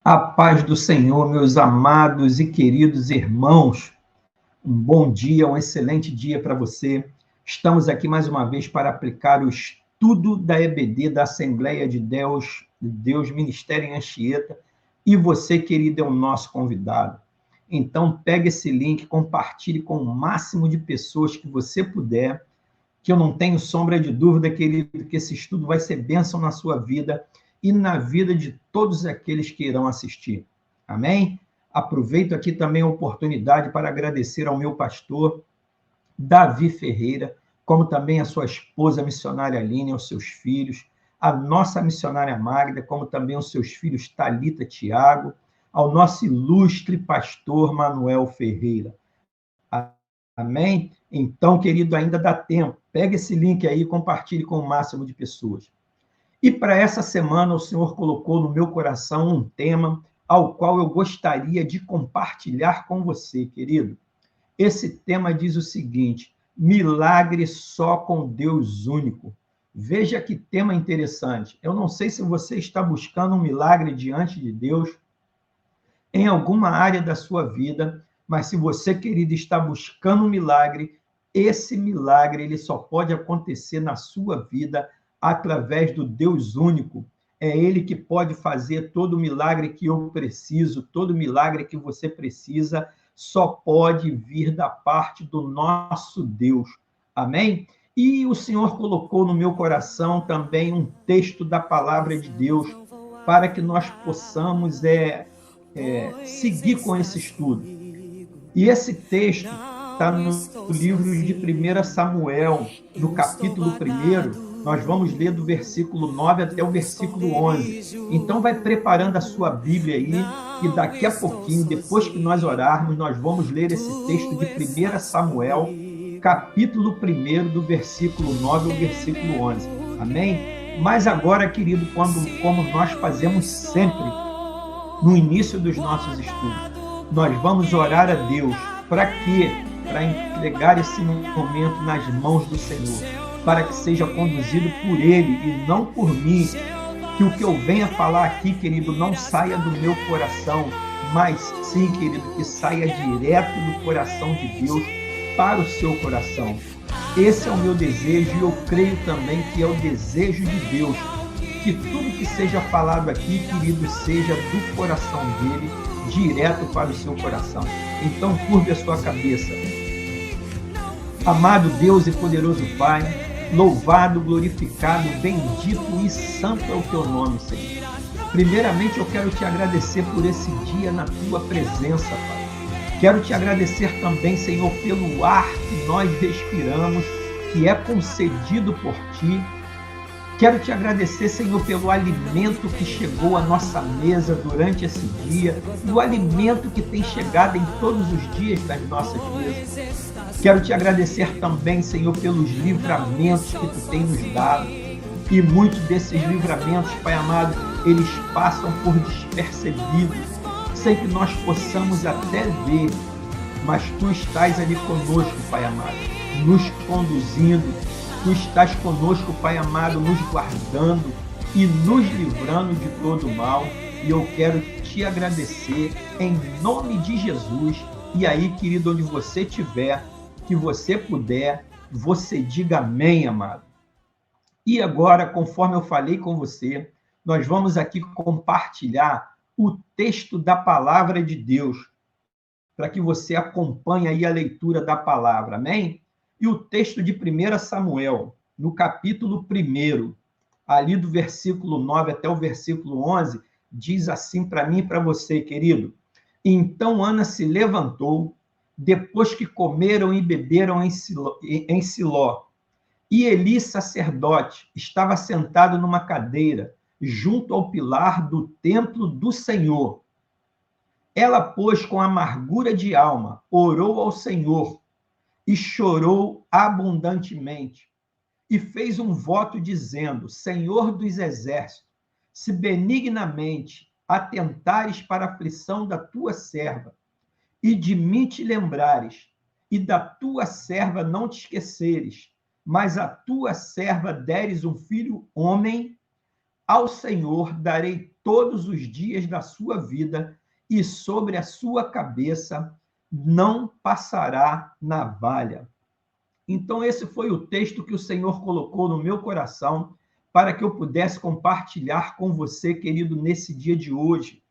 A paz do Senhor, meus amados e queridos irmãos. Um bom dia, um excelente dia para você. Estamos aqui mais uma vez para aplicar o estudo da EBD, da Assembleia de Deus Ministério em Anchieta. E você, querido, é o nosso convidado. Então, pegue esse link, compartilhe com o máximo de pessoas que você puder, que eu não tenho sombra de dúvida, querido, que esse estudo vai ser bênção na sua vida e na vida de todos aqueles que irão assistir. Amém? Aproveito aqui também a oportunidade para agradecer ao meu pastor, Davi Ferreira, como também a sua esposa, a missionária Aline, aos seus filhos, a nossa missionária Magda, como também aos seus filhos Thalita e Tiago, ao nosso ilustre pastor Manuel Ferreira. Amém? Então, querido, ainda dá tempo. Pega esse link aí e compartilhe com o máximo de pessoas. E para essa semana, o Senhor colocou no meu coração um tema ao qual eu gostaria de compartilhar com você, querido. Esse tema diz o seguinte: milagre só com Deus único. Veja que tema interessante. Eu não sei se você está buscando um milagre diante de Deus em alguma área da sua vida, mas se você, querido, está buscando um milagre, esse milagre ele só pode acontecer na sua vida através do Deus único. É Ele que pode fazer todo o milagre que eu preciso, todo o milagre que você precisa, só pode vir da parte do nosso Deus. Amém? E o Senhor colocou no meu coração também um texto da palavra de Deus para que nós possamos seguir com esse estudo. E esse texto está no livro de 1 Samuel, no capítulo 1, nós vamos ler do versículo 9 até o versículo 11. Então, vai preparando a sua Bíblia aí, e daqui a pouquinho, depois que nós orarmos, nós vamos ler esse texto de 1 Samuel, capítulo 1, do versículo 9 ao versículo 11. Amém? Mas agora, querido, como nós fazemos sempre no início dos nossos estudos, nós vamos orar a Deus. Para quê? Para entregar esse momento nas mãos do Senhor, para que seja conduzido por Ele e não por mim. Que o que eu venha falar aqui, querido, não saia do meu coração, mas sim, querido, que saia direto do coração de Deus para o seu coração. Esse é o meu desejo e eu creio também que é o desejo de Deus, que tudo que seja falado aqui, querido, seja do coração dele, direto para o seu coração. Então, curve a sua cabeça. Amado Deus e poderoso Pai, louvado, glorificado, bendito e santo é o teu nome, Senhor. Primeiramente, eu quero te agradecer por esse dia na tua presença, Pai. Quero te agradecer também, Senhor, pelo ar que nós respiramos, que é concedido por ti. Quero te agradecer, Senhor, pelo alimento que chegou à nossa mesa durante esse dia, e o alimento que tem chegado em todos os dias das nossas mesas. Quero te agradecer também, Senhor, pelos livramentos que tu tem nos dado. E muitos desses livramentos, Pai amado, eles passam por despercebidos, sem que nós possamos até ver, mas tu estás ali conosco, Pai amado, nos conduzindo. Tu estás conosco, Pai amado, nos guardando e nos livrando de todo o mal. E eu quero te agradecer em nome de Jesus. E aí, querido, onde você estiver, que você puder, você diga amém, amado. E agora, conforme eu falei com você, nós vamos aqui compartilhar o texto da palavra de Deus, para que você acompanhe aí a leitura da palavra, amém? E o texto de 1 Samuel, no capítulo 1, ali do versículo 9 até o versículo 11, diz assim para mim e para você, querido. Então Ana se levantou, depois que comeram e beberam em Siló. E Eli, sacerdote, estava sentado numa cadeira, junto ao pilar do templo do Senhor. Ela, pois, com amargura de alma, orou ao Senhor, e chorou abundantemente, e fez um voto dizendo: Senhor dos exércitos, se benignamente atentares para a aflição da tua serva, e de mim te lembrares, e da tua serva não te esqueceres, mas a tua serva deres um filho homem, ao Senhor darei todos os dias da sua vida, e sobre a sua cabeça não passará navalha. Então, esse foi o texto que o Senhor colocou no meu coração para que eu pudesse compartilhar com você, querido, nesse dia de hoje.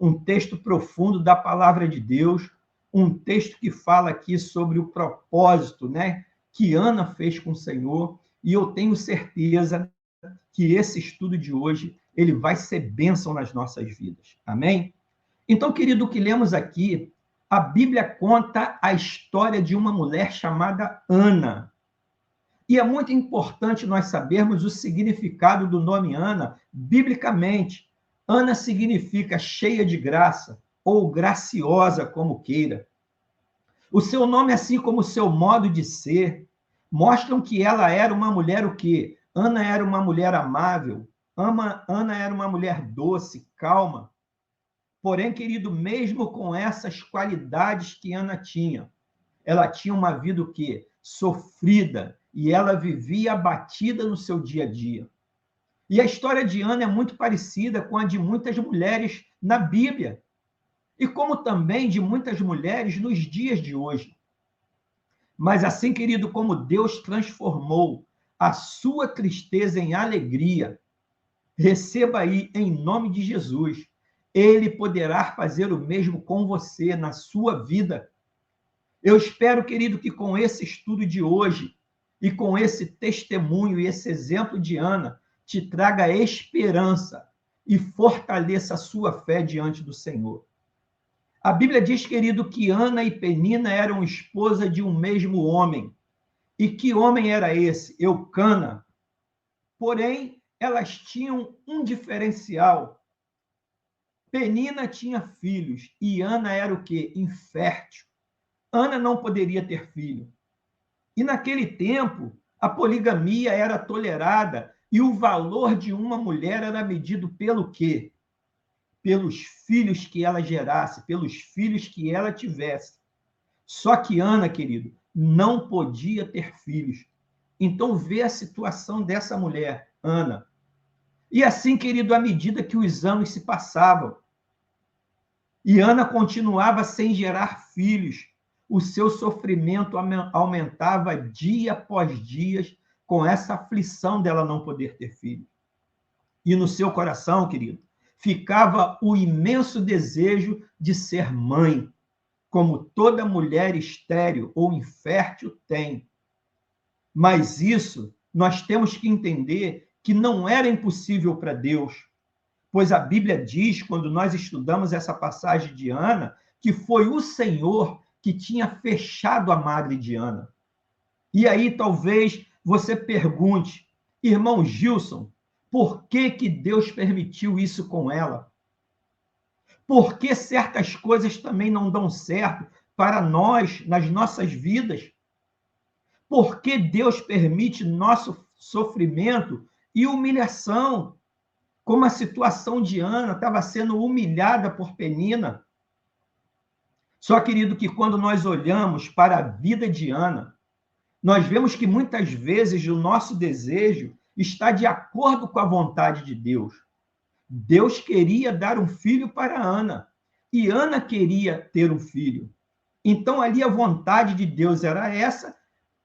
Um texto profundo da palavra de Deus, um texto que fala aqui sobre o propósito, né, que Ana fez com o Senhor, e eu tenho certeza que esse estudo de hoje, ele vai ser bênção nas nossas vidas. Amém? Então, querido, o que lemos aqui, a Bíblia conta a história de uma mulher chamada Ana. E é muito importante nós sabermos o significado do nome Ana, biblicamente. Ana significa cheia de graça, ou graciosa, como queira. O seu nome, assim como o seu modo de ser, mostram que ela era uma mulher o quê? Ana era uma mulher amável, Ana era uma mulher doce, calma. Porém, querido, mesmo com essas qualidades que Ana tinha, ela tinha uma vida o quê? Sofrida, e ela vivia abatida no seu dia a dia. E a história de Ana é muito parecida com a de muitas mulheres na Bíblia, e como também de muitas mulheres nos dias de hoje. Mas assim, querido, como Deus transformou a sua tristeza em alegria, receba aí em nome de Jesus. Ele poderá fazer o mesmo com você na sua vida. Eu espero, querido, que com esse estudo de hoje e com esse testemunho e esse exemplo de Ana, te traga esperança e fortaleça a sua fé diante do Senhor. A Bíblia diz, querido, que Ana e Penina eram esposa de um mesmo homem. E que homem era esse? Eucana. Porém, elas tinham um diferencial. Penina tinha filhos e Ana era o quê? Infértil. Ana não poderia ter filho. E naquele tempo, a poligamia era tolerada e o valor de uma mulher era medido pelo quê? Pelos filhos que ela gerasse, pelos filhos que ela tivesse. Só que Ana, querido, não podia ter filhos. Então, vê a situação dessa mulher, Ana. E assim, querido, à medida que os anos se passavam, e Ana continuava sem gerar filhos, o seu sofrimento aumentava dia após dia com essa aflição dela não poder ter filho. E no seu coração, querido, ficava o imenso desejo de ser mãe, como toda mulher estéril ou infértil tem. Mas isso nós temos que entender que não era impossível para Deus, pois a Bíblia diz, quando nós estudamos essa passagem de Ana, que foi o Senhor que tinha fechado a madre de Ana. E aí talvez você pergunte, irmão Gilson, por que Deus permitiu isso com ela? Por que certas coisas também não dão certo para nós, nas nossas vidas? Por que Deus permite nosso sofrimento e humilhação? Como a situação de Ana estava sendo humilhada por Penina. Só, querido, que quando nós olhamos para a vida de Ana, nós vemos que muitas vezes o nosso desejo está de acordo com a vontade de Deus. Deus queria dar um filho para Ana, e Ana queria ter um filho. Então, ali a vontade de Deus era essa,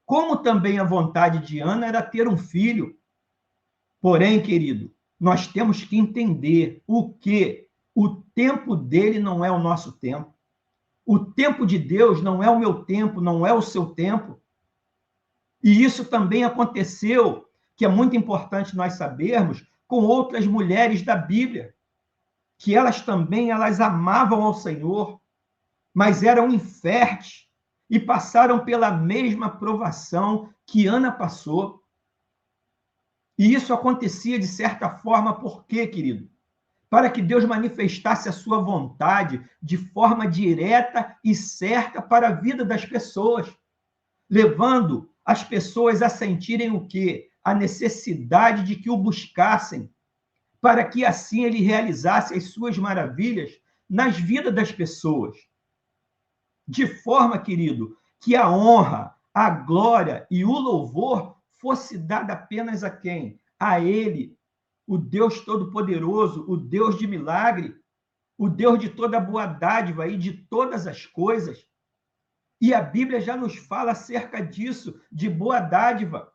como também a vontade de Ana era ter um filho. Porém, querido, nós temos que entender o tempo dele não é o nosso tempo. O tempo de Deus não é o meu tempo, não é o seu tempo. E isso também aconteceu, que é muito importante nós sabermos, com outras mulheres da Bíblia, que elas também amavam ao Senhor, mas eram inférteis e passaram pela mesma provação que Ana passou. E isso acontecia de certa forma, por quê, querido? Para que Deus manifestasse a sua vontade de forma direta e certa para a vida das pessoas, levando as pessoas a sentirem o quê? A necessidade de que o buscassem, para que assim ele realizasse as suas maravilhas nas vidas das pessoas. De forma, querido, que a honra, a glória e o louvor fosse dada apenas a quem? A ele. o Deus Todo-Poderoso, o Deus de milagre, o Deus de toda boa dádiva e de todas as coisas. E a Bíblia já nos fala acerca disso, de boa dádiva.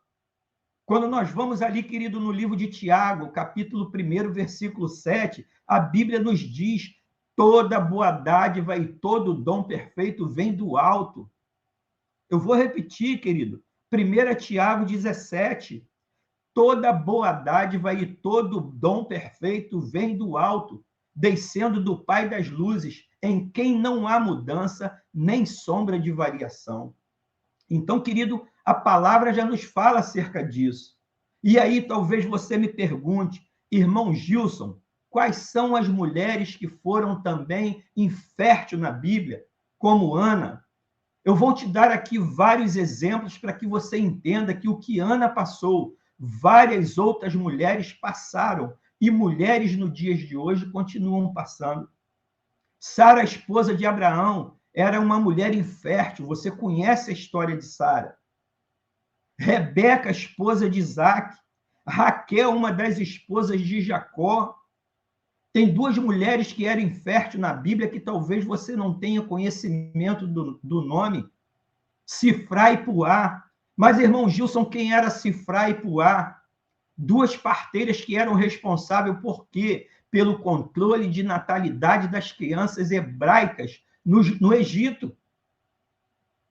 Quando nós vamos ali, querido, no livro de Tiago, capítulo 1, versículo 7, a Bíblia nos diz: toda boa dádiva e todo dom perfeito vem do alto. Eu vou repetir, querido. 1 Tiago 17. Toda boa dádiva e todo dom perfeito vem do alto, descendo do Pai das luzes, em quem não há mudança nem sombra de variação. Então, querido, a palavra já nos fala acerca disso. E aí, talvez você me pergunte, irmão Gilson, quais são as mulheres que foram também inférteis na Bíblia, como Ana? Eu vou te dar aqui vários exemplos para que você entenda que o que Ana passou, várias outras mulheres passaram, e mulheres no dias de hoje continuam passando. Sara, esposa de Abraão, era uma mulher infértil. Você conhece a história de Sara. Rebeca, esposa de Isaac. Raquel, uma das esposas de Jacó. Tem duas mulheres que eram inférteis na Bíblia que talvez você não tenha conhecimento do nome. Sifrá e Puá. Mas, irmão Gilson, quem era Sifrá e Puá? Duas parteiras que eram responsáveis por quê? Pelo controle de natalidade das crianças hebraicas no Egito.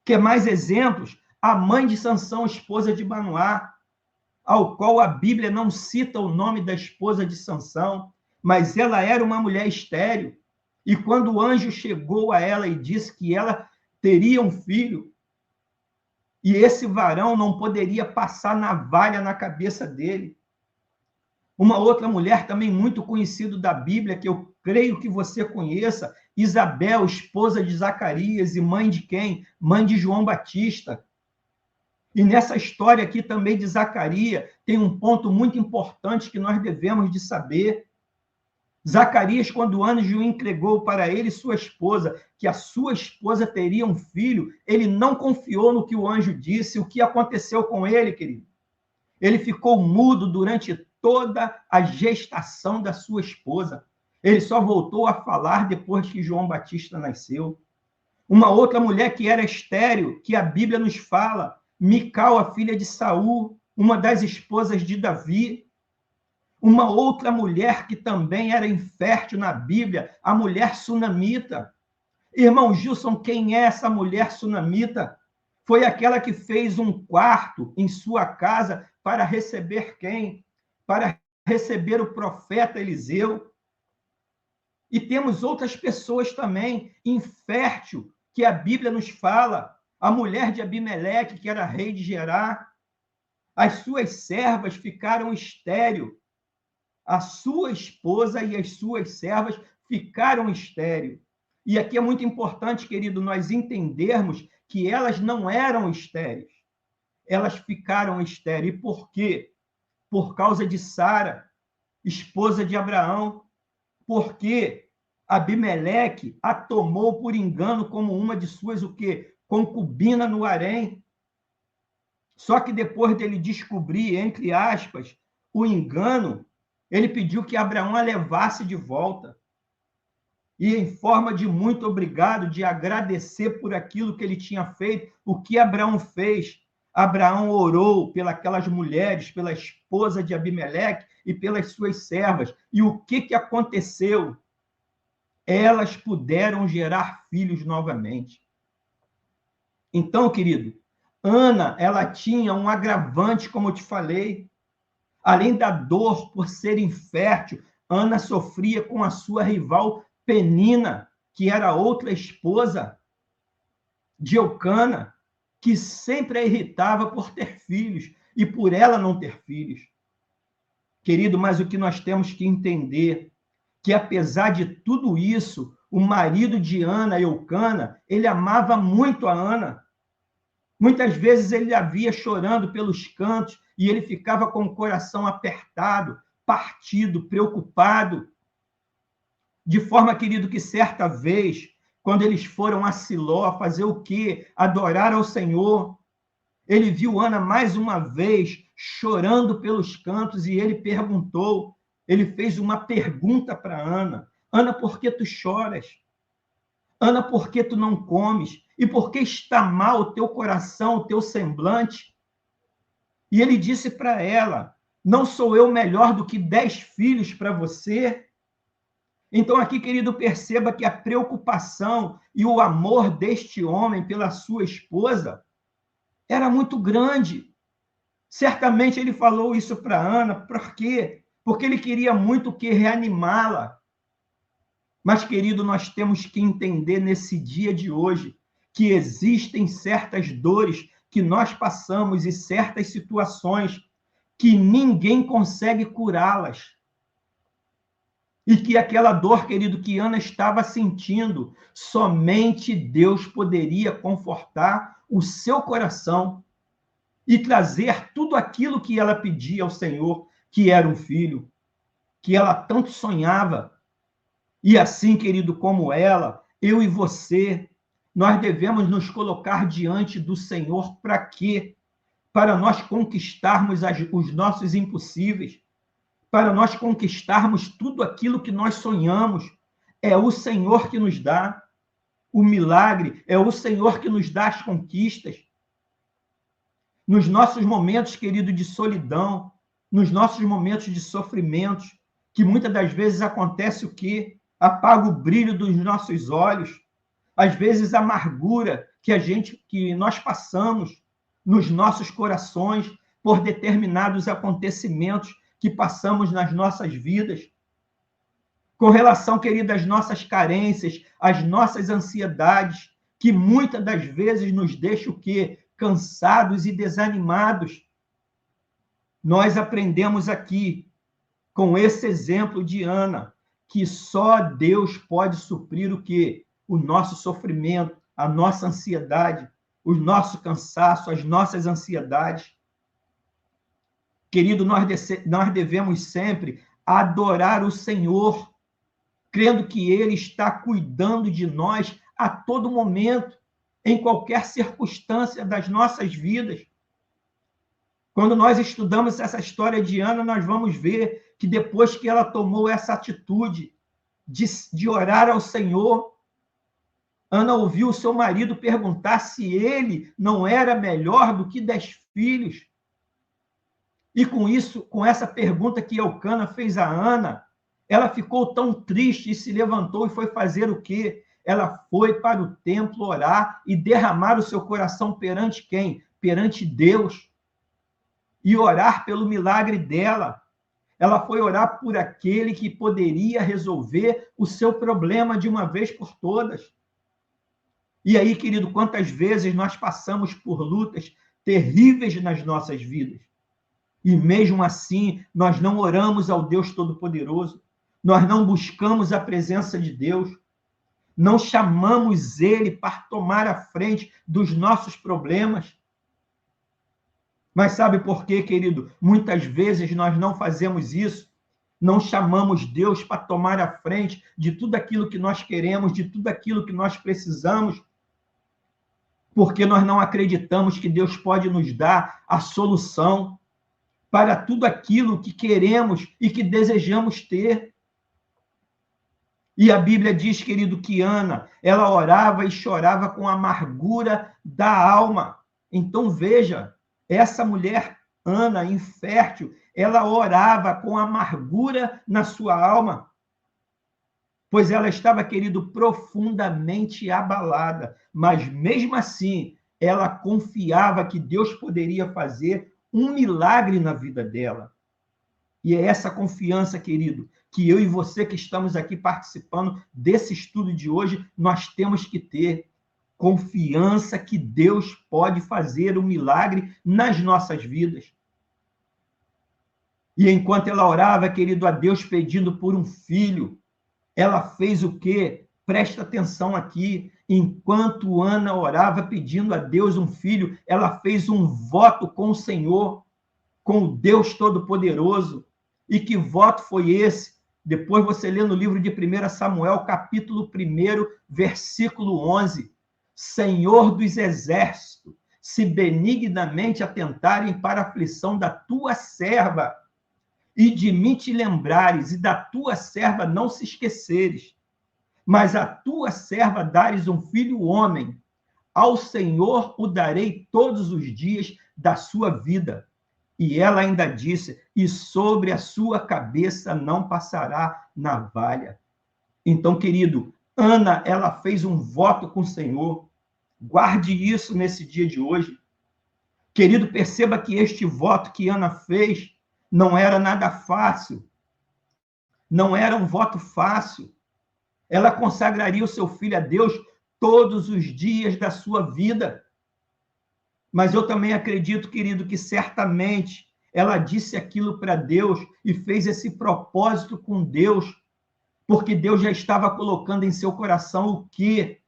Quer mais exemplos? A mãe de Sansão, esposa de Manoá, ao qual a Bíblia não cita o nome da esposa de Sansão, mas ela era uma mulher estéril. E quando o anjo chegou a ela e disse que ela teria um filho, e esse varão não poderia passar navalha na cabeça dele. Uma outra mulher também muito conhecida da Bíblia, que eu creio que você conheça, Isabel, esposa de Zacarias e mãe de quem? Mãe de João Batista. E nessa história aqui também de Zacarias, tem um ponto muito importante que nós devemos de saber. Zacarias, quando o anjo entregou para ele sua esposa, que a sua esposa teria um filho, ele não confiou no que o anjo disse. O que aconteceu com ele, querido? Ele ficou mudo durante toda a gestação da sua esposa. Ele só voltou a falar depois que João Batista nasceu. Uma outra mulher que era estéril, que a Bíblia nos fala, Mical, a filha de Saul, uma das esposas de Davi. Uma outra mulher que também era infértil na Bíblia, a mulher sunamita. Irmão Gilson, quem é essa mulher sunamita? Foi aquela que fez um quarto em sua casa para receber quem? Para receber o profeta Eliseu. E temos outras pessoas também, infértil, que a Bíblia nos fala. A mulher de Abimeleque, que era rei de Gerá. As suas servas ficaram estéril. A sua esposa e as suas servas ficaram estéril. E aqui é muito importante, querido, nós entendermos que elas não eram estéreis. Elas ficaram estéreis. E por quê? Por causa de Sara, esposa de Abraão. Porque Abimeleque a tomou por engano como uma de suas, o quê? Concubina no harém. Só que depois dele descobrir, entre aspas, o engano, ele pediu que Abraão a levasse de volta. E em forma de muito obrigado, de agradecer por aquilo que ele tinha feito, o que Abraão fez? Abraão orou pelas mulheres, pela esposa de Abimeleque e pelas suas servas. E o que aconteceu? Elas puderam gerar filhos novamente. Então, querido, Ana, ela tinha um agravante, como eu te falei. Além da dor por ser infértil, Ana sofria com a sua rival Penina, que era outra esposa de Eucana, que sempre a irritava por ter filhos e por ela não ter filhos. Querido, mas o que nós temos que entender, que apesar de tudo isso, o marido de Ana, Eucana, ele amava muito a Ana. Muitas vezes ele a via chorando pelos cantos e ele ficava com o coração apertado, partido, preocupado. De forma, querido, que certa vez, quando eles foram a Siló fazer o quê? Adorar ao Senhor, ele viu Ana mais uma vez chorando pelos cantos e ele perguntou: ele fez uma pergunta para Ana. Ana, por que tu choras? Ana, por que tu não comes? E por que está mal o teu coração, o teu semblante? E ele disse para ela, não sou eu melhor do que 10 filhos para você? Então aqui, querido, perceba que a preocupação e o amor deste homem pela sua esposa era muito grande. Certamente ele falou isso para Ana, por quê? Porque ele queria muito que reanimá-la. Mas, querido, nós temos que entender nesse dia de hoje que existem certas dores que nós passamos e certas situações que ninguém consegue curá-las. E que aquela dor, querido, que Ana estava sentindo, somente Deus poderia confortar o seu coração e trazer tudo aquilo que ela pedia ao Senhor, que era um filho, que ela tanto sonhava. E assim, querido, como ela, eu e você, nós devemos nos colocar diante do Senhor para quê? Para nós conquistarmos os nossos impossíveis, para nós conquistarmos tudo aquilo que nós sonhamos. É o Senhor que nos dá o milagre, é o Senhor que nos dá as conquistas. Nos nossos momentos, querido, de solidão, nos nossos momentos de sofrimentos, que muitas das vezes acontece o quê? Apaga o brilho dos nossos olhos, às vezes a amargura que nós passamos nos nossos corações por determinados acontecimentos que passamos nas nossas vidas. Com relação, querida, às nossas carências, às nossas ansiedades, que muitas das vezes nos deixam o quê? Cansados e desanimados. Nós aprendemos aqui, com esse exemplo de Ana, que só Deus pode suprir o quê? O nosso sofrimento, a nossa ansiedade, o nosso cansaço, as nossas ansiedades. Querido, nós devemos sempre adorar o Senhor, crendo que Ele está cuidando de nós a todo momento, em qualquer circunstância das nossas vidas. Quando nós estudamos essa história de Ana, nós vamos ver que depois que ela tomou essa atitude de orar ao Senhor, Ana ouviu o seu marido perguntar se ele não era melhor do que 10 filhos. E com isso, com essa pergunta que Eucana fez a Ana, ela ficou tão triste e se levantou e foi fazer o quê? Ela foi para o templo orar e derramar o seu coração perante quem? Perante Deus. E orar pelo milagre dela. Ela foi orar por aquele que poderia resolver o seu problema de uma vez por todas. E aí, querido, quantas vezes nós passamos por lutas terríveis nas nossas vidas. E mesmo assim, nós não oramos ao Deus Todo-Poderoso. Nós não buscamos a presença de Deus. Não chamamos Ele para tomar a frente dos nossos problemas. Mas sabe por quê, querido? Muitas vezes nós não fazemos isso. Não chamamos Deus para tomar a frente de tudo aquilo que nós queremos, de tudo aquilo que nós precisamos, porque nós não acreditamos que Deus pode nos dar a solução para tudo aquilo que queremos e que desejamos ter. E a Bíblia diz, querido, que Ana, ela orava e chorava com a amargura da alma. Então, veja, essa mulher, Ana, infértil, ela orava com amargura na sua alma, pois ela estava, querido, profundamente abalada, mas mesmo assim, ela confiava que Deus poderia fazer um milagre na vida dela. E é essa confiança, querido, que eu e você que estamos aqui participando desse estudo de hoje, nós temos que ter confiança que Deus pode fazer um milagre nas nossas vidas. E enquanto ela orava, querido, a Deus pedindo por um filho, ela fez o quê? Presta atenção aqui. Enquanto Ana orava pedindo a Deus um filho, ela fez um voto com o Senhor, com o Deus Todo-Poderoso. E que voto foi esse? Depois você lê no livro de 1 Samuel, capítulo 1, versículo 11. Senhor dos exércitos, se benignamente atentarem para a aflição da tua serva e de mim te lembrares, e da tua serva não se esqueceres. Mas a tua serva dares um filho homem, ao Senhor o darei todos os dias da sua vida. E ela ainda disse, e sobre a sua cabeça não passará navalha. Então, querido, Ana, ela fez um voto com o Senhor. Guarde isso nesse dia de hoje. Querido, perceba que este voto que Ana fez não era nada fácil. Não era um voto fácil. Ela consagraria o seu filho a Deus todos os dias da sua vida. Mas eu também acredito, querido, que certamente ela disse aquilo para Deus e fez esse propósito com Deus, porque Deus já estava colocando em seu coração o quê?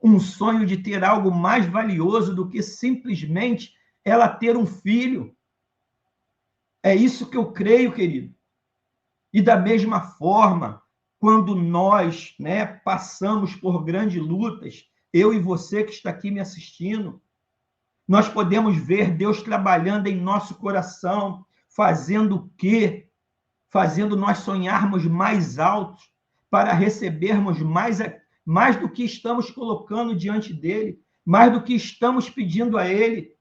Um sonho de ter algo mais valioso do que simplesmente ela ter um filho. É isso que eu creio, querido. E da mesma forma, quando nós, passamos por grandes lutas, eu e você que está aqui me assistindo, nós podemos ver Deus trabalhando em nosso coração, fazendo o quê? Fazendo nós sonharmos mais altos, para recebermos mais do que estamos colocando diante dele, mais do que estamos pedindo a ele.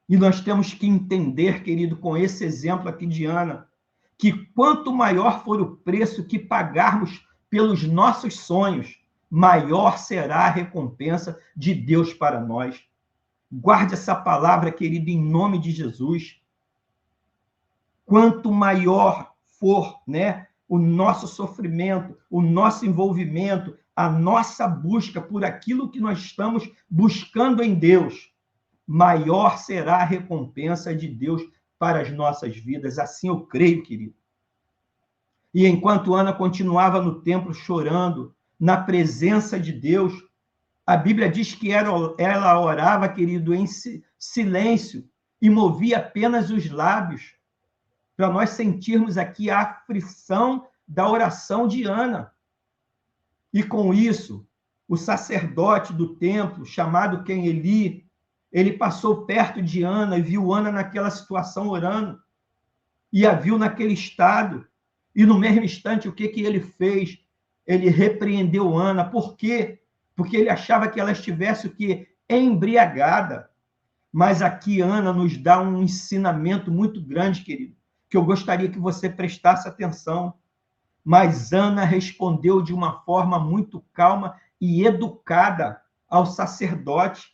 E nós temos que entender, querido, com esse exemplo aqui de Ana, que quanto maior for o preço que pagarmos pelos nossos sonhos, maior será a recompensa de Deus para nós. Guarde essa palavra, querido, em nome de Jesus. Quanto maior for, o nosso sofrimento, o nosso envolvimento, a nossa busca por aquilo que nós estamos buscando em Deus, maior será a recompensa de Deus para as nossas vidas. Assim eu creio, querido. E enquanto Ana continuava no templo chorando, na presença de Deus, a Bíblia diz que ela orava, querido, em silêncio e movia apenas os lábios, para nós sentirmos aqui a aflição da oração de Ana. E com isso, o sacerdote do templo, chamado Eli, ele passou perto de Ana e viu Ana naquela situação orando, e a viu naquele estado. E no mesmo instante, o que ele fez? Ele repreendeu Ana. Por quê? Porque ele achava que ela estivesse o quê? Embriagada. Mas aqui Ana nos dá um ensinamento muito grande, querido, que eu gostaria que você prestasse atenção. Mas Ana respondeu de uma forma muito calma e educada ao sacerdote.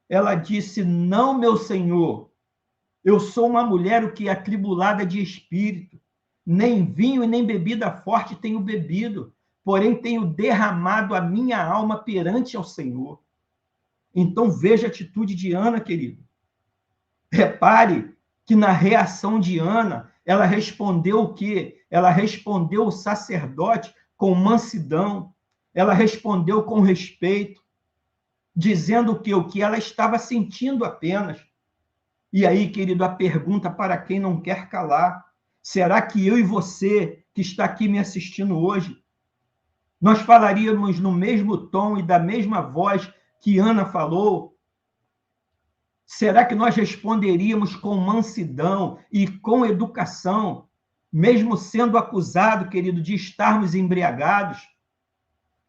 Ela disse, não, meu senhor, eu sou uma mulher o que é atribulada de espírito, nem vinho e nem bebida forte tenho bebido, porém tenho derramado a minha alma perante ao Senhor. Então veja a atitude de Ana, querido. Repare que na reação de Ana, ela respondeu o quê? Ela respondeu o sacerdote com mansidão, ela respondeu com respeito, dizendo o que ela estava sentindo apenas. E aí, querido, a pergunta para quem não quer calar, será que eu e você, que está aqui me assistindo hoje, nós falaríamos no mesmo tom e da mesma voz que Ana falou? Será que nós responderíamos com mansidão e com educação, mesmo sendo acusado, querido, de estarmos embriagados?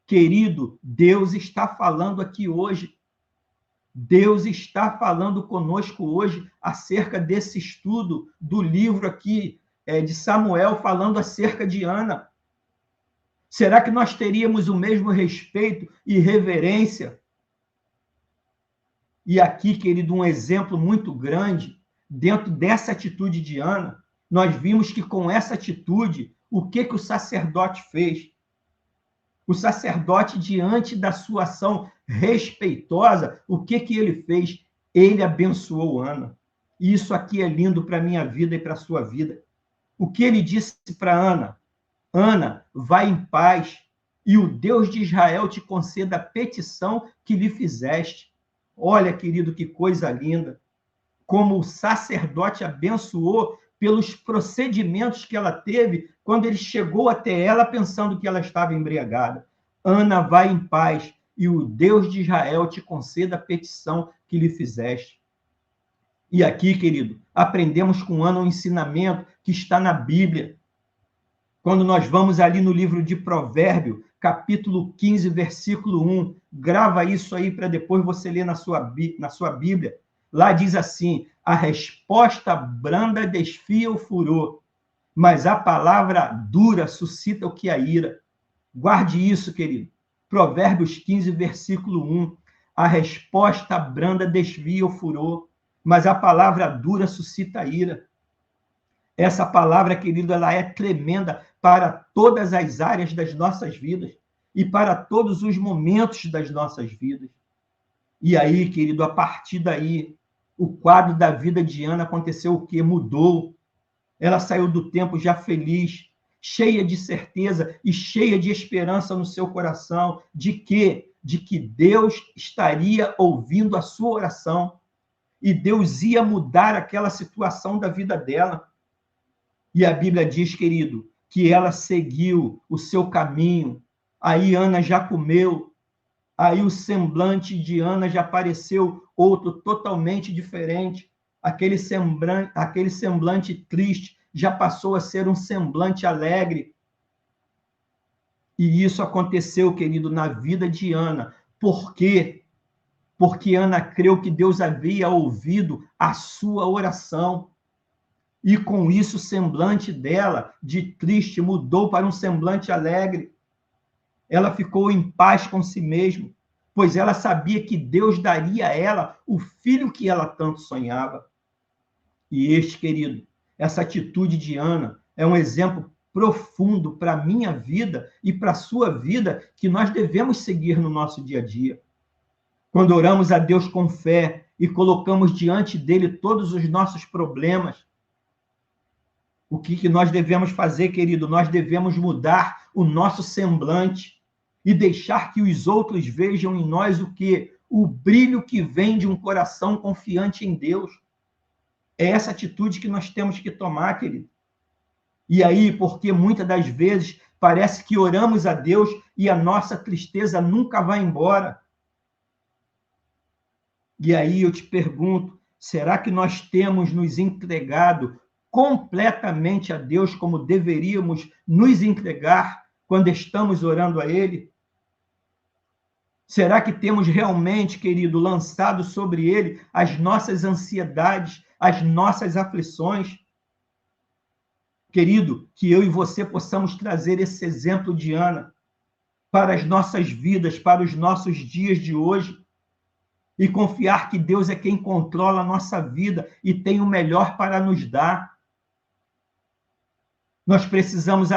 Querido, Deus está falando aqui hoje. Deus está falando conosco hoje acerca desse estudo do livro aqui de Samuel, falando acerca de Ana. Será que nós teríamos o mesmo respeito e reverência? E aqui, querido, um exemplo muito grande, dentro dessa atitude de Ana, nós vimos que com essa atitude, o que o sacerdote fez? O sacerdote, diante da sua ação respeitosa, o que ele fez? Ele abençoou Ana. E isso aqui é lindo para a minha vida e para a sua vida. O que ele disse para Ana? Ana, vai em paz, e o Deus de Israel te conceda a petição que lhe fizeste. Olha, querido, que coisa linda. Como o sacerdote abençoou pelos procedimentos que ela teve quando ele chegou até ela pensando que ela estava embriagada. Ana, vai em paz, e o Deus de Israel te conceda a petição que lhe fizeste. E aqui, querido, aprendemos com Ana um ensinamento que está na Bíblia. Quando nós vamos ali no livro de Provérbio, capítulo 15, versículo 1, grava isso aí para depois você ler na sua Bíblia. Lá diz assim: a resposta branda desfia o furor, mas a palavra dura suscita o que a ira. Guarde isso, querido. Provérbios 15, versículo 1. A resposta branda desvia o furor, mas a palavra dura suscita a ira. Essa palavra, querido, ela é tremenda para todas as áreas das nossas vidas e para todos os momentos das nossas vidas. E aí, querido, a partir daí, o quadro da vida de Ana aconteceu o quê? Mudou. Ela saiu do tempo já feliz, cheia de certeza e cheia de esperança no seu coração. De quê? De que Deus estaria ouvindo a sua oração e Deus ia mudar aquela situação da vida dela. E a Bíblia diz, querido, que ela seguiu o seu caminho. Aí Ana já comeu. Aí o semblante de Ana já apareceu outro totalmente diferente. Aquele semblante triste já passou a ser um semblante alegre. E isso aconteceu, querido, na vida de Ana. Por quê? Porque Ana creu que Deus havia ouvido a sua oração. E com isso o semblante dela, de triste, mudou para um semblante alegre. Ela ficou em paz com si mesma, pois ela sabia que Deus daria a ela o filho que ela tanto sonhava. E querido, essa atitude de Ana é um exemplo profundo para a minha vida e para a sua vida que nós devemos seguir no nosso dia a dia. Quando oramos a Deus com fé e colocamos diante dele todos os nossos problemas, o que nós devemos fazer, querido? Nós devemos mudar o nosso semblante e deixar que os outros vejam em nós o quê? O brilho que vem de um coração confiante em Deus. É essa atitude que nós temos que tomar, querido. E aí, porque muitas das vezes parece que oramos a Deus e a nossa tristeza nunca vai embora. E aí eu te pergunto, será que nós temos nos entregado completamente a Deus como deveríamos nos entregar quando estamos orando a Ele? Será que temos realmente, querido, lançado sobre Ele as nossas ansiedades, as nossas aflições? Querido, que eu e você possamos trazer esse exemplo de Ana para as nossas vidas, para os nossos dias de hoje, e confiar que Deus é quem controla a nossa vida e tem o melhor para nos dar. Nós precisamos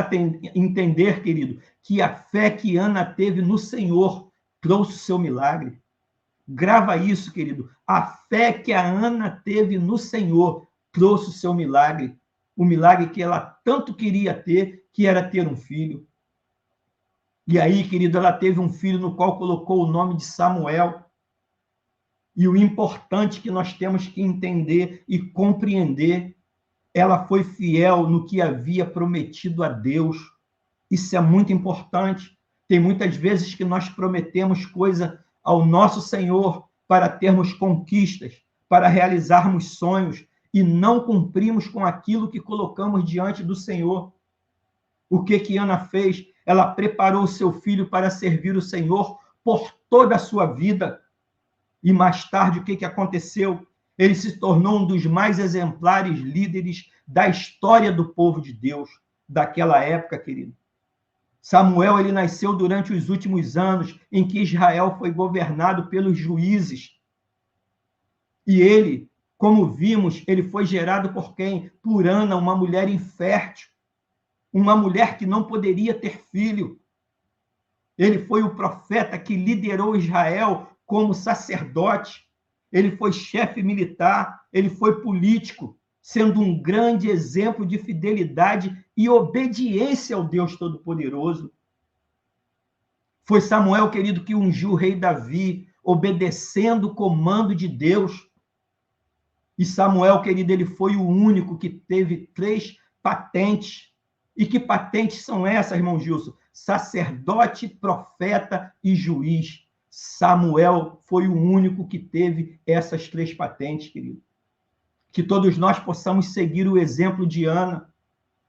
entender, querido, que a fé que Ana teve no Senhor trouxe o seu milagre. Grava isso, querido. A fé que a Ana teve no Senhor trouxe o seu milagre. O milagre que ela tanto queria ter, que era ter um filho. E aí, querido, ela teve um filho no qual colocou o nome de Samuel. E o importante que nós temos que entender e compreender, ela foi fiel no que havia prometido a Deus. Isso é muito importante. Tem muitas vezes que nós prometemos coisa ao nosso Senhor para termos conquistas, para realizarmos sonhos, e não cumprimos com aquilo que colocamos diante do Senhor. O que Ana fez? Ela preparou o seu filho para servir o Senhor por toda a sua vida. E mais tarde, o que aconteceu? Ele se tornou um dos mais exemplares líderes da história do povo de Deus, daquela época, querido. Samuel, ele nasceu durante os últimos anos em que Israel foi governado pelos juízes. E ele, como vimos, ele foi gerado por quem? Por Ana, uma mulher infértil, uma mulher que não poderia ter filho. Ele foi o profeta que liderou Israel como sacerdote. Ele foi chefe militar, ele foi político, sendo um grande exemplo de fidelidade e obediência ao Deus Todo-Poderoso. Foi Samuel, querido, que ungiu o rei Davi, obedecendo o comando de Deus. E Samuel, querido, ele foi o único que teve 3 patentes. E que patentes são essas, irmão Gilson? Sacerdote, profeta e juiz. Samuel foi o único que teve essas 3 patentes, querido. Que todos nós possamos seguir o exemplo de Ana,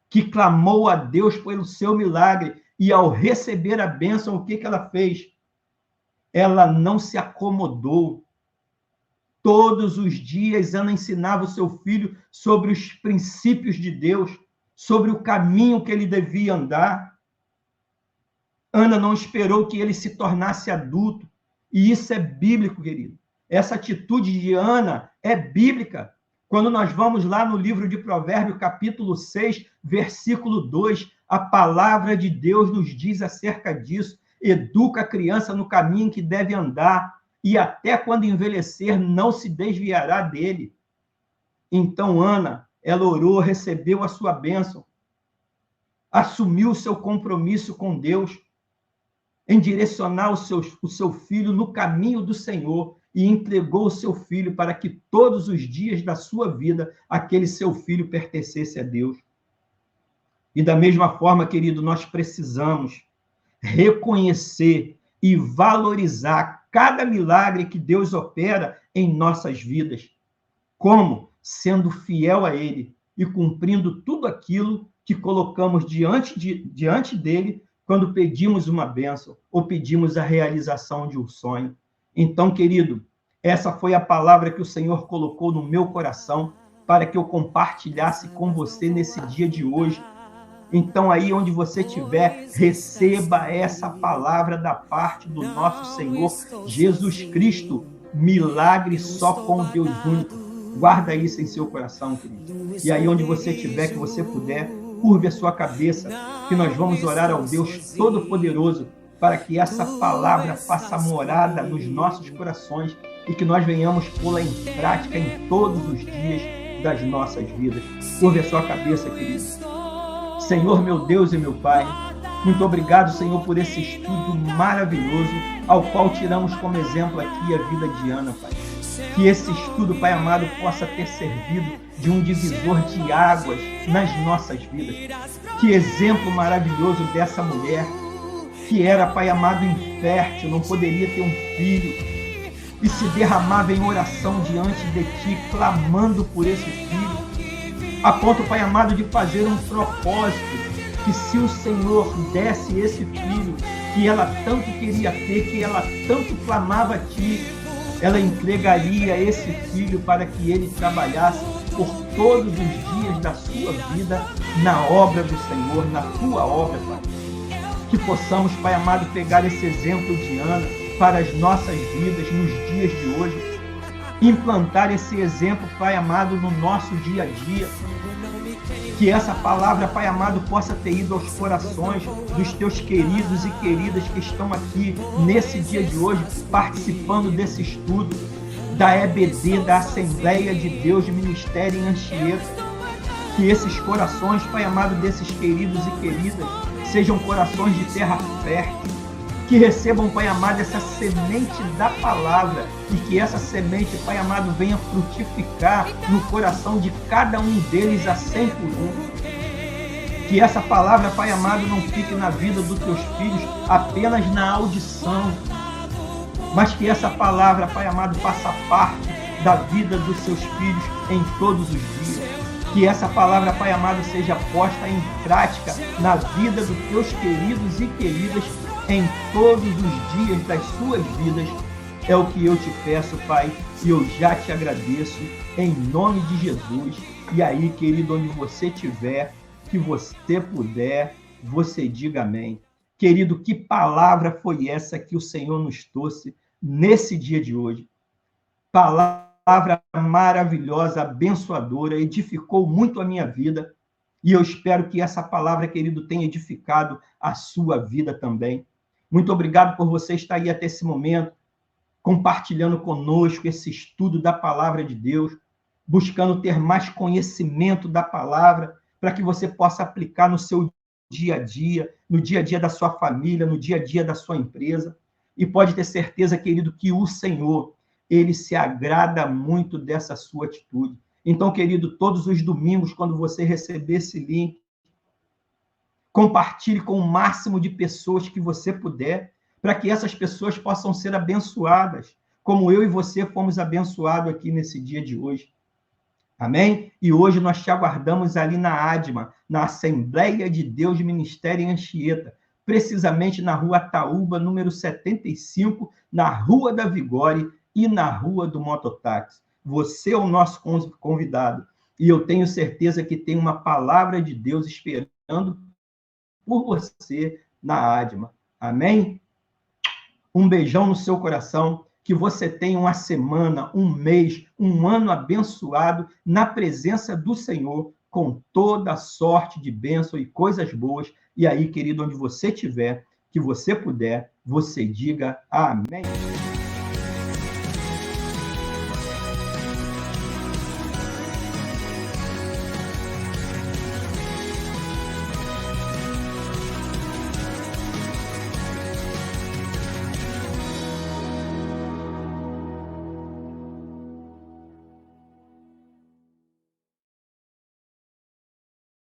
que clamou a Deus pelo seu milagre, e ao receber a bênção, o que ela fez? Ela não se acomodou. Todos os dias, Ana ensinava o seu filho sobre os princípios de Deus, sobre o caminho que ele devia andar. Ana não esperou que ele se tornasse adulto, e isso é bíblico, querido. Essa atitude de Ana é bíblica. Quando nós vamos lá no livro de Provérbios, capítulo 6, versículo 2, a palavra de Deus nos diz acerca disso: educa a criança no caminho que deve andar, e até quando envelhecer não se desviará dele. Então Ana, ela orou, recebeu a sua bênção, assumiu o seu compromisso com Deus, em direcionar o seu filho no caminho do Senhor, e entregou o seu filho para que todos os dias da sua vida aquele seu filho pertencesse a Deus. E da mesma forma, querido, nós precisamos reconhecer e valorizar cada milagre que Deus opera em nossas vidas. Como? Sendo fiel a Ele e cumprindo tudo aquilo que colocamos diante dele quando pedimos uma bênção ou pedimos a realização de um sonho. Então, querido, essa foi a palavra que o Senhor colocou no meu coração para que eu compartilhasse com você nesse dia de hoje. Então, aí onde você estiver, receba essa palavra da parte do nosso Senhor Jesus Cristo. Milagre só com Deus único. Guarda isso em seu coração, querido. E aí onde você estiver, que você puder, curve a sua cabeça, que nós vamos orar ao Deus Todo-Poderoso para que essa palavra faça morada nos nossos corações e que nós venhamos pô-la em prática em todos os dias das nossas vidas. Curve a sua cabeça, querido. Senhor, meu Deus e meu Pai, muito obrigado, Senhor, por esse estudo maravilhoso, ao qual tiramos como exemplo aqui a vida de Ana, Pai. Que esse estudo, Pai amado, possa ter servido de um divisor de águas nas nossas vidas. Que exemplo maravilhoso dessa mulher, que era, Pai amado, infértil, não poderia ter um filho, e se derramava em oração diante de Ti, clamando por esse filho, a ponto, Pai amado, de fazer um propósito, que se o Senhor desse esse filho, que ela tanto queria ter, que ela tanto clamava a Ti, ela entregaria esse filho para que ele trabalhasse por todos os dias da sua vida na obra do Senhor, na Tua obra, Pai. Que possamos, Pai amado, pegar esse exemplo de Ana para as nossas vidas nos dias de hoje, implantar esse exemplo, Pai amado, no nosso dia a dia. Que essa palavra, Pai amado, possa ter ido aos corações dos Teus queridos e queridas que estão aqui nesse dia de hoje, participando desse estudo da EBD, da Assembleia de Deus de Ministério em Anchieta. Que esses corações, Pai amado, desses queridos e queridas, sejam corações de terra fértil, que recebam, Pai amado, essa semente da palavra e que essa semente, Pai amado, venha frutificar no coração de cada um deles a 100 por um. Que essa palavra, Pai amado, não fique na vida dos Teus filhos apenas na audição, mas que essa palavra, Pai amado, faça parte da vida dos Seus filhos em todos os dias. Que essa palavra, Pai amado, seja posta em prática na vida dos Teus queridos e queridas em todos os dias das suas vidas. É o que eu te peço, Pai, e eu já te agradeço em nome de Jesus. E aí, querido, onde você estiver, que você puder, você diga amém. Querido, que palavra foi essa que o Senhor nos trouxe nesse dia de hoje? Palavra maravilhosa, abençoadora, edificou muito a minha vida. E eu espero que essa palavra, querido, tenha edificado a sua vida também. Muito obrigado por você estar aí até esse momento, compartilhando conosco esse estudo da palavra de Deus, buscando ter mais conhecimento da palavra, para que você possa aplicar no seu dia a dia, no dia a dia da sua família, no dia a dia da sua empresa. E pode ter certeza, querido, que o Senhor, Ele se agrada muito dessa sua atitude. Então, querido, todos os domingos, quando você receber esse link, compartilhe com o máximo de pessoas que você puder, para que essas pessoas possam ser abençoadas, como eu e você fomos abençoados aqui nesse dia de hoje. Amém? E hoje nós te aguardamos ali na ADMA, na Assembleia de Deus Ministério em Anchieta, precisamente na Rua Ataúba, número 75, na Rua da Vigore e na Rua do Mototáxi. Você é o nosso convidado. E eu tenho certeza que tem uma palavra de Deus esperando por você na ADMA. Amém? Um beijão no seu coração. Que você tenha uma semana, um mês, um ano abençoado na presença do Senhor, com toda sorte de bênção e coisas boas. E aí, querido, onde você estiver, que você puder, você diga amém.